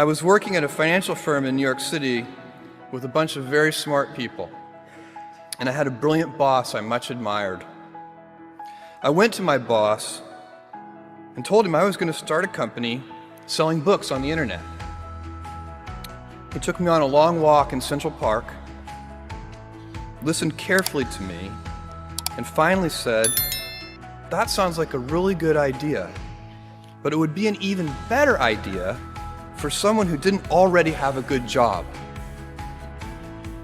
I was working at a financial firm in New York City with a bunch of very smart people, and I had a brilliant boss I much admired. I went to my boss and told him I was going to start a company selling books on the internet. He took me on a long walk in Central Park, listened carefully to me, and finally said, "That sounds like a really good idea, but it would be an even better idea for someone who didn't already have a good job."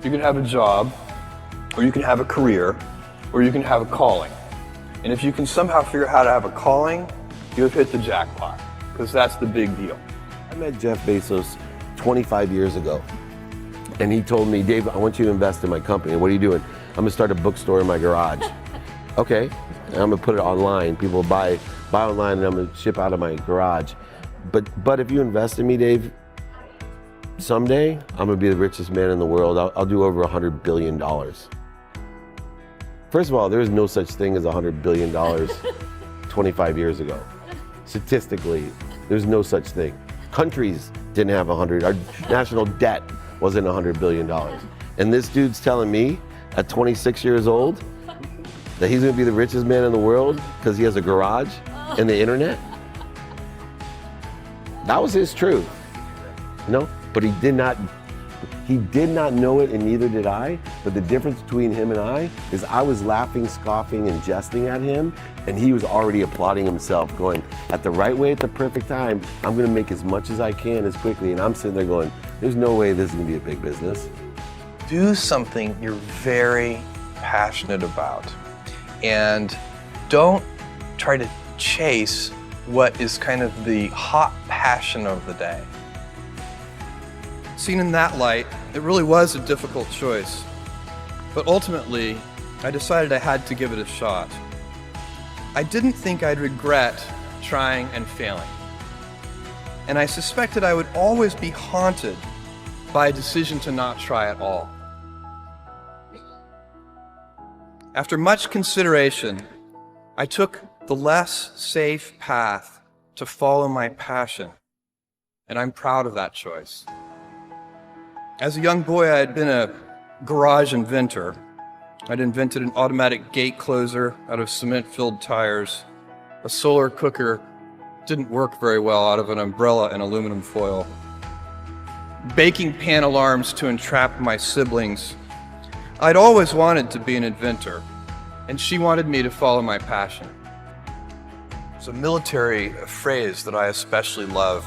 You can have a job, or you can have a career, or you can have a calling. And if you can somehow figure out how to have a calling, you have hit the jackpot, because that's the big deal. I met Jeff Bezos 25 years ago, and he told me, "Dave, I want you to invest in my company." "What are you doing?" "I'm gonna start a bookstore in my garage." "Okay, and I'm gonna put it online. People buy online, and I'm gonna ship out of my garage. But if you invest in me, Dave, someday I'm gonna be the richest man in the world. I'll do over $100 billion. First of all, there is no such thing as $100 billion 25 years ago. Statistically, there's no such thing. Countries didn't have 100. Our national debt wasn't $100 billion. And this dude's telling me at 26 years old that he's gonna be the richest man in the world because he has a garage and the internet? That was his truth, but he did not know it, and neither did I. But the difference between him and I is I was laughing, scoffing, and jesting at him, and he was already applauding himself, going, at the right way, at the perfect time, I'm gonna make as much as I can as quickly. And I'm sitting there going, there's no way this is gonna be a big business. Do something you're very passionate about, and don't try to chase what is kind of the hot passion of the day. Seen in that light, it really was a difficult choice, but ultimately, I decided I had to give it a shot. I didn't think I'd regret trying and failing, and I suspected I would always be haunted by a decision to not try at all. After much consideration, I took the less safe path to follow my passion, and I'm proud of that choice. As a young boy, I had been a garage inventor. I'd invented an automatic gate closer out of cement-filled tires. A solar cooker didn't work very well out of an umbrella and aluminum foil. Baking pan alarms to entrap my siblings. I'd always wanted to be an inventor, and she wanted me to follow my passion. It's a military phrase that I especially love,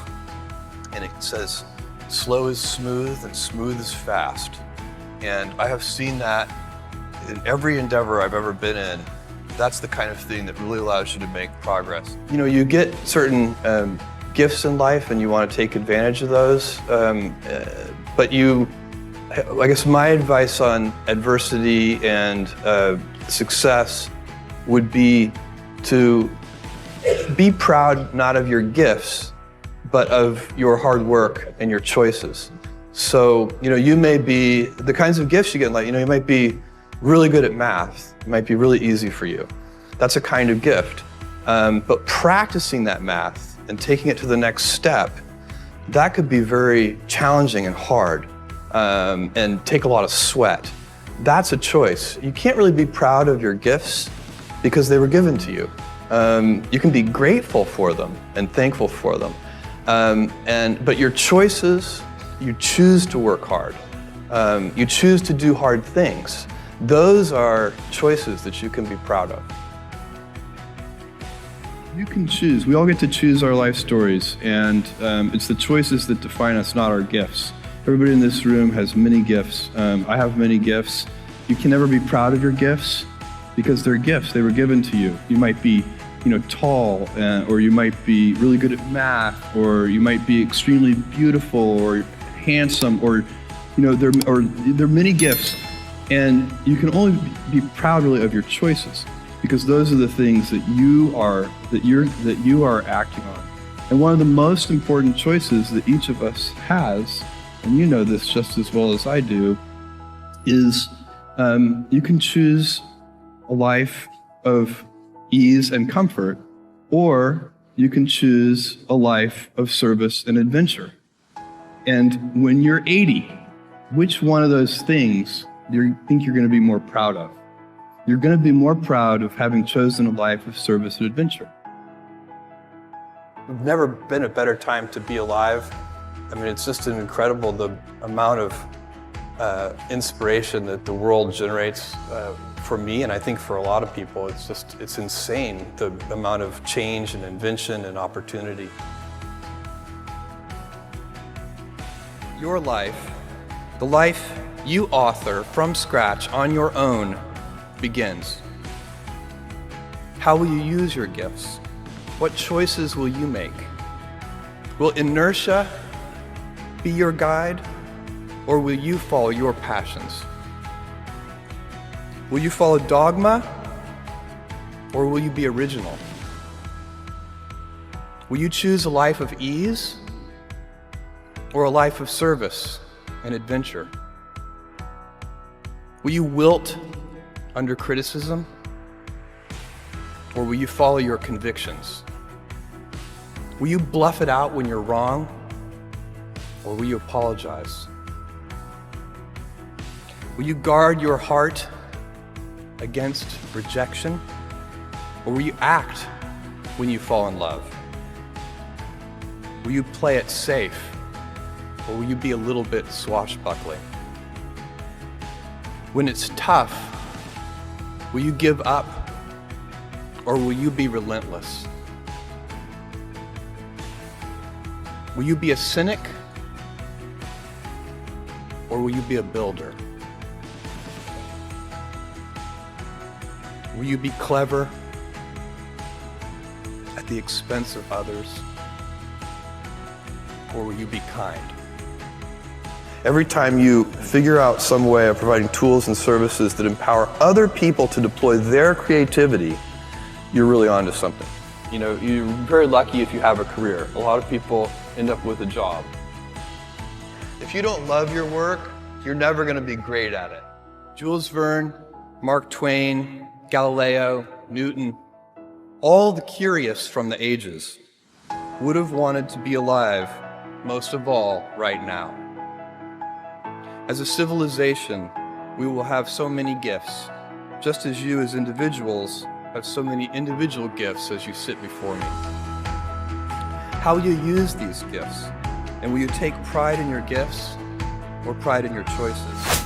and it says, "Slow is smooth and smooth is fast." And I have seen that in every endeavor I've ever been in. That's the kind of thing that really allows you to make progress. You get certain gifts in life and you want to take advantage of those, but I guess my advice on adversity and success would be to be proud not of your gifts, but of your hard work and your choices. So, you may be, the kinds of gifts you get in life, you might be really good at math. It might be really easy for you. That's a kind of gift. But practicing that math and taking it to the next step, that could be very challenging and hard, and take a lot of sweat. That's a choice. You can't really be proud of your gifts because they were given to you. You can be grateful for them and thankful for them. But your choices, you choose to work hard. You choose to do hard things. Those are choices that you can be proud of. You can choose. We all get to choose our life stories, and it's the choices that define us, not our gifts. Everybody in this room has many gifts. I have many gifts. You can never be proud of your gifts because they're gifts. They were given to you. You might be tall, or you might be really good at math, or you might be extremely beautiful or handsome, or there are many gifts, and you can only be proud really of your choices because those are the things that you are acting on. And one of the most important choices that each of us has, and you know this just as well as I do, is you can choose a life of ease and comfort, or you can choose a life of service and adventure. And when you're 80, which one of those things do you think you're going to be more proud of? You're going to be more proud of having chosen a life of service and adventure. There's never been a better time to be alive. I mean, it's just incredible the amount of inspiration that the world generates for me, and I think for a lot of people. It's insane, the amount of change and invention and opportunity. Your life, the life you author from scratch on your own, begins. How will you use your gifts? What choices will you make? Will inertia be your guide, or will you follow your passions? Will you follow dogma, or will you be original? Will you choose a life of ease, or a life of service and adventure? Will you wilt under criticism, or will you follow your convictions? Will you bluff it out when you're wrong, or will you apologize? Will you guard your heart against rejection, or will you act when you fall in love? Will you play it safe, or will you be a little bit swashbuckling? When it's tough, will you give up, or will you be relentless? Will you be a cynic, or will you be a builder? Will you be clever at the expense of others, or will you be kind? Every time you figure out some way of providing tools and services that empower other people to deploy their creativity, you're really onto something. You know, you're very lucky if you have a career. A lot of people end up with a job. If you don't love your work, you're never going to be great at it. Jules Verne, Mark Twain, Galileo, Newton, all the curious from the ages would have wanted to be alive, most of all, right now. As a civilization, we will have so many gifts, just as you as individuals have so many individual gifts as you sit before me. How will you use these gifts? And will you take pride in your gifts or pride in your choices?